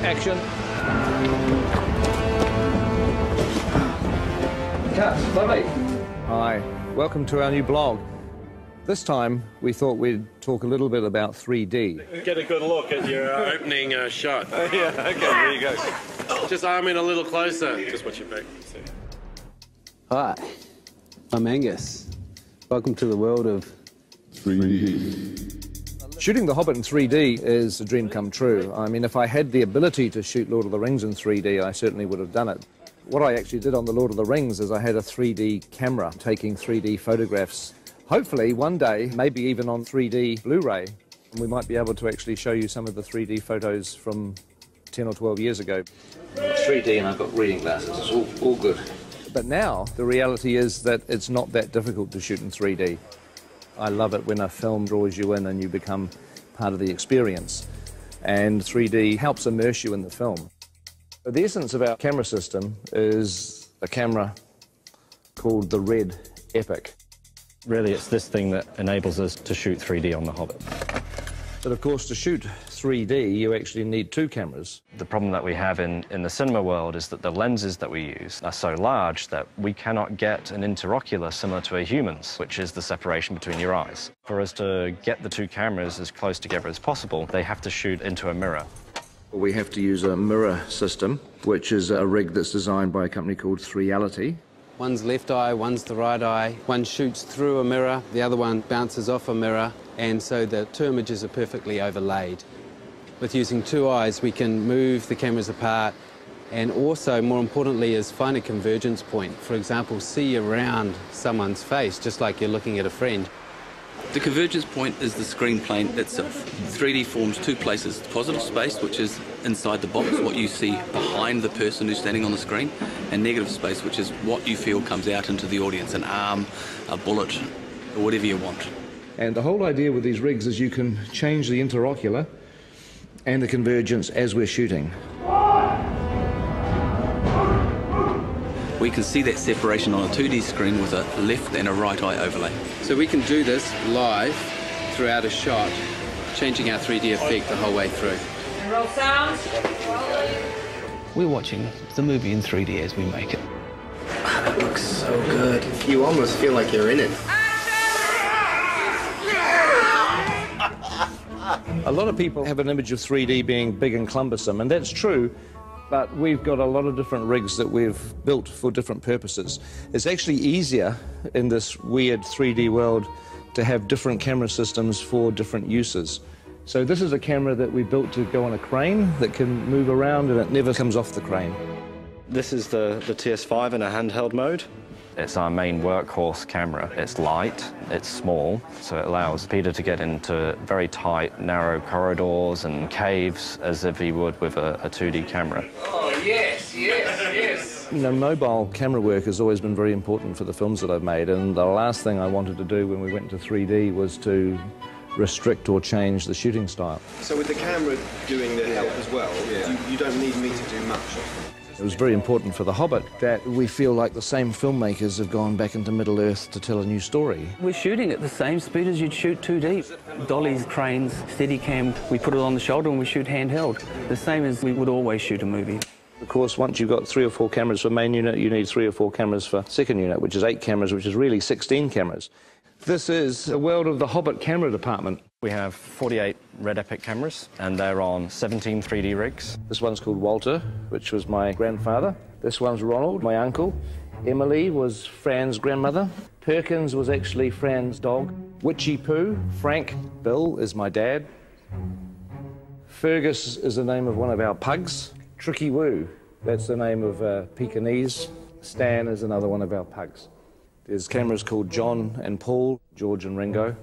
Action. Cut. Lovely. Hi. Welcome to our new blog. This time, we thought we'd talk a little bit about 3D. Get a good look at your opening shot. Yeah, okay, there you go. Just arm in a little closer. Just watch your back. Hi, I'm Angus. Welcome to the world of 3D. Shooting The Hobbit in 3D is a dream come true. I mean, if I had the ability to shoot Lord of the Rings in 3D, I certainly would have done it. What I actually did on the Lord of the Rings is I had a 3D camera taking 3D photographs. Hopefully, one day, maybe even on 3D Blu-ray, we might be able to actually show you some of the 3D photos from 10 or 12 years ago. It's 3D and I've got reading glasses. It's all good. But now, the reality is that it's not that difficult to shoot in 3D. I love it when a film draws you in and you become part of the experience. And 3D helps immerse you in the film. The essence of our camera system is a camera called the Red Epic. Really, it's this thing that enables us to shoot 3D on The Hobbit. But of course, to shoot 3D, you actually need two cameras. The problem that we have in the cinema world is that the lenses that we use are so large that we cannot get an interocular similar to a human's, which is the separation between your eyes. For us to get the two cameras as close together as possible, they have to shoot into a mirror. We have to use a mirror system, which is a rig that's designed by a company called Reality. one's left eye, one's the right eye. One shoots through a mirror, the other one bounces off a mirror, and so the two images are perfectly overlaid. With using two eyes, we can move the cameras apart and also, more importantly, is find a convergence point. For example, see around someone's face, just like you're looking at a friend. The convergence point is the screen plane itself. 3D forms two places: positive space, which is inside the box, what you see behind the person who's standing on the screen, and negative space, which is what you feel comes out into the audience, an arm, a bullet, or whatever you want. And the whole idea with these rigs is you can change the interocular and the convergence as we're shooting. We can see that separation on a 2D screen with a left and a right eye overlay. So we can do this live throughout a shot, changing our 3D effect the whole way through. Roll sound. We're watching the movie in 3D as we make it. That looks so good. You almost feel like you're in it. A lot of people have an image of 3D being big and cumbersome, and that's true. But we've got a lot of different rigs that we've built for different purposes. It's actually easier in this weird 3D world to have different camera systems for different uses. So this is a camera that we built to go on a crane that can move around and it never comes off the crane. This is the TS5 in a handheld mode. It's our main workhorse camera. It's light, it's small, so it allows Peter to get into very tight, narrow corridors and caves as if he would with a 2D camera. Oh, yes, yes, yes. You know, mobile camera work has always been very important for the films that I've made, and the last thing I wanted to do when we went to 3D was to restrict or change the shooting style. So with the camera doing the help as well, you don't need me to do much. It was very important for The Hobbit that we feel like the same filmmakers have gone back into Middle-earth to tell a new story. We're shooting at the same speed as you'd shoot 2D. Dollies, cranes, Steadicam, we put it on the shoulder and we shoot handheld. The same as we would always shoot a movie. Of course, once you've got 3 or 4 cameras for main unit, you need 3 or 4 cameras for second unit, which is 8 cameras, which is really 16 cameras. This is the world of the Hobbit camera department. We have 48 Red Epic cameras, and they're on 17 3D rigs. This one's called Walter, which was my grandfather. This one's Ronald, my uncle. Emily was Fran's grandmother. Perkins was actually Fran's dog. Witchy Poo, Frank, Bill is my dad. Fergus is the name of one of our pugs. Tricky Woo, that's the name of Pekingese. Stan is another one of our pugs. There's cameras called John and Paul, George and Ringo,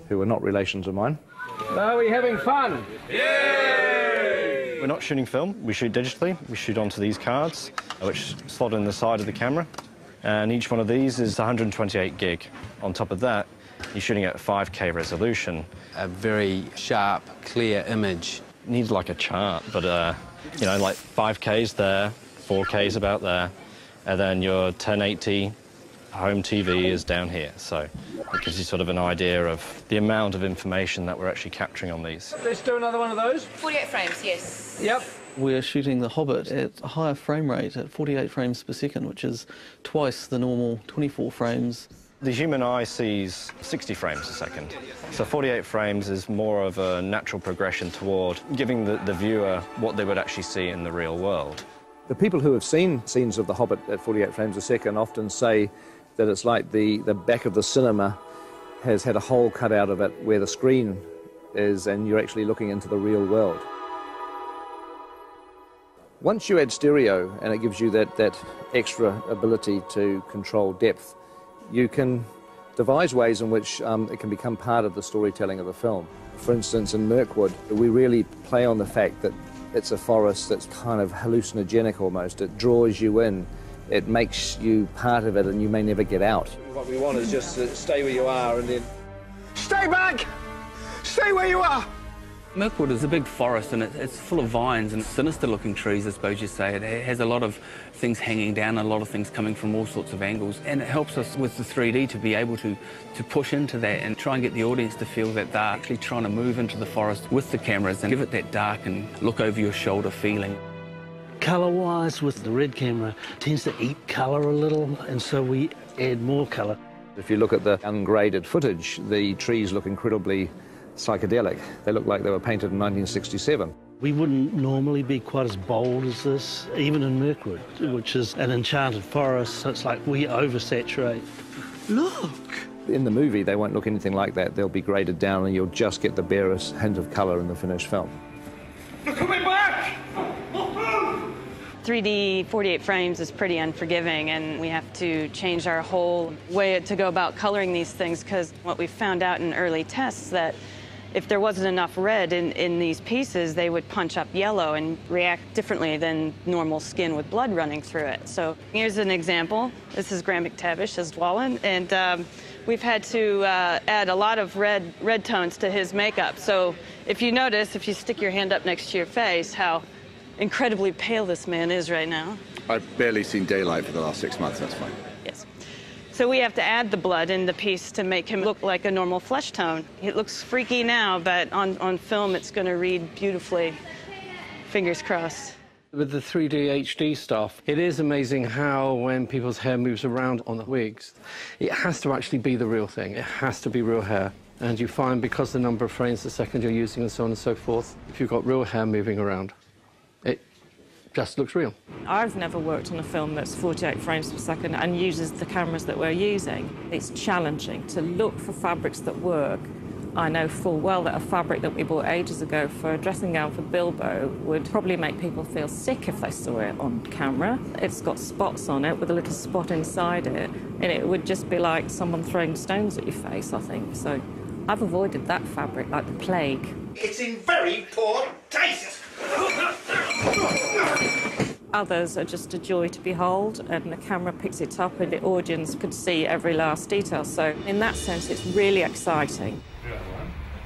who are not relations of mine. Are we having fun? Yay! We're not shooting film, we shoot digitally. We shoot onto these cards, which slot in the side of the camera. And each one of these is 128 gig. On top of that, you're shooting at 5K resolution. A very sharp, clear image. Needs like a chart, but, you know, like 5K's there, 4K's about there, and then your 1080 home TV is down here, so it gives you sort of an idea of the amount of information that we're actually capturing on these. Let's do another one of those. 48 frames, yes. Yep. We're shooting The Hobbit at a higher frame rate at 48 frames per second, which is twice the normal 24 frames. The human eye sees 60 frames a second, so 48 frames is more of a natural progression toward giving the viewer what they would actually see in the real world. The people who have seen scenes of The Hobbit at 48 frames a second often say that it's like the back of the cinema has had a hole cut out of it where the screen is, and you're actually looking into the real world. Once you add stereo, and it gives you that extra ability to control depth, you can devise ways in which it can become part of the storytelling of the film. For instance, in Mirkwood, we really play on the fact that it's a forest that's kind of hallucinogenic almost. It draws you in, it makes you part of it, and you may never get out. What we want is just to stay where you are and then... Stay back! Stay where you are! Mirkwood is a big forest, and it's full of vines and sinister-looking trees, I suppose you'd say. It has a lot of things hanging down, a lot of things coming from all sorts of angles, and it helps us with the 3D to be able to push into that and try and get the audience to feel that they're actually trying to move into the forest with the cameras and give it that dark and look-over-your-shoulder feeling. Colour-wise, with the red camera, tends to eat colour a little, and so we add more colour. If you look at the ungraded footage, the trees look incredibly psychedelic. They look like they were painted in 1967. We wouldn't normally be quite as bold as this, even in Mirkwood, which is an enchanted forest, so it's like we oversaturate. Look! In the movie, they won't look anything like that. They'll be graded down and you'll just get the barest hint of colour in the finished film. Look at me back! 3D 48 frames is pretty unforgiving, and we have to change our whole way to go about coloring these things, because what we found out in early tests that if there wasn't enough red in these pieces, they would punch up yellow and react differently than normal skin with blood running through it. So here's an example. This is Graham McTavish as Dwalin, and we've had to add a lot of red tones to his makeup. So if you notice, if you stick your hand up next to your face, how incredibly pale this man is right now. I've barely seen daylight for the last 6 months, that's fine. Yes. So we have to add the blood in the piece to make him look like a normal flesh tone. It looks freaky now, but on film it's going to read beautifully. Fingers crossed. With the 3D HD stuff, it is amazing how when people's hair moves around on the wigs, it has to actually be the real thing. It has to be real hair. And you find, because the number of frames a second you're using and so on and so forth, if you've got real hair moving around, it just looks real. I've never worked on a film that's 48 frames per second and uses the cameras that we're using. It's challenging to look for fabrics that work. I know full well that a fabric that we bought ages ago for a dressing gown for Bilbo would probably make people feel sick if they saw it on camera. It's got spots on it with a little spot inside it, and it would just be like someone throwing stones at your face, I think. So I've avoided that fabric like the plague. It's in very poor taste! Others are just a joy to behold, and the camera picks it up and the audience could see every last detail. So in that sense, it's really exciting.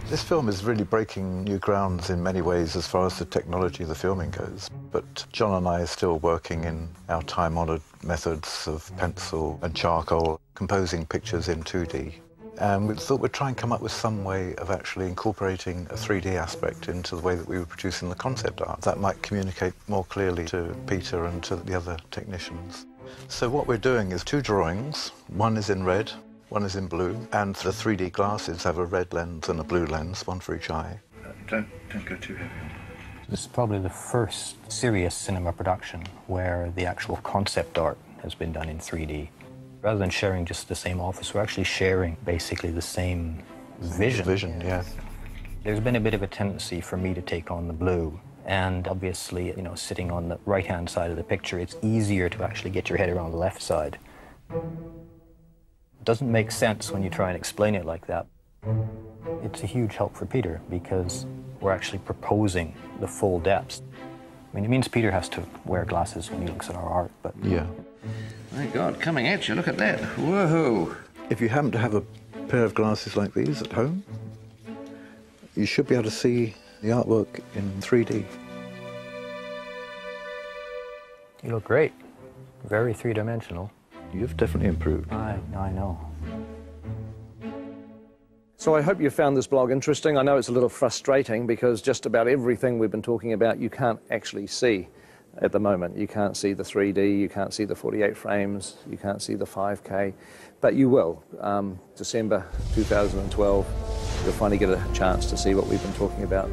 This film is really breaking new grounds in many ways as far as the technology of the filming goes. But John and I are still working in our time-honoured methods of pencil and charcoal, composing pictures in 2D. And we thought we'd try and come up with some way of actually incorporating a 3D aspect into the way that we were producing the concept art. That might communicate more clearly to Peter and to the other technicians. So what we're doing is 2 drawings. One is in red, one is in blue, and the 3D glasses have a red lens and a blue lens, one for each eye. Don't go too heavy. This is probably the first serious cinema production where the actual concept art has been done in 3D. Rather than sharing just the same office, we're actually sharing basically the same vision. Vision, yeah. There's been a bit of a tendency for me to take on the blue, and obviously, you know, sitting on the right-hand side of the picture, it's easier to actually get your head around the left side. It doesn't make sense when you try and explain it like that. It's a huge help for Peter because we're actually proposing the full depths. I mean, it means Peter has to wear glasses when he looks at our art, but... Yeah. My God, coming at you, look at that. Whoa! If you happen to have a pair of glasses like these at home, you should be able to see the artwork in 3D. You look great. Very three-dimensional. You've definitely improved. I know. So I hope you found this blog interesting. I know it's a little frustrating because just about everything we've been talking about you can't actually see at the moment. You can't see the 3D, you can't see the 48 frames, you can't see the 5K, but you will. December 2012, you'll finally get a chance to see what we've been talking about.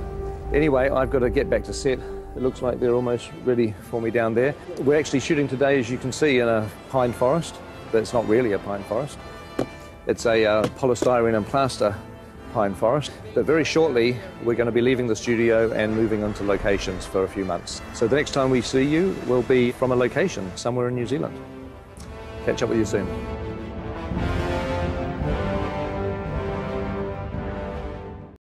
Anyway, I've got to get back to set. It looks like they're almost ready for me down there. We're actually shooting today, as you can see, in a pine forest, but it's not really a pine forest. It's a polystyrene and plaster pine forest. But very shortly, we're going to be leaving the studio and moving on to locations for a few months. So the next time we see you will be from a location somewhere in New Zealand. Catch up with you soon.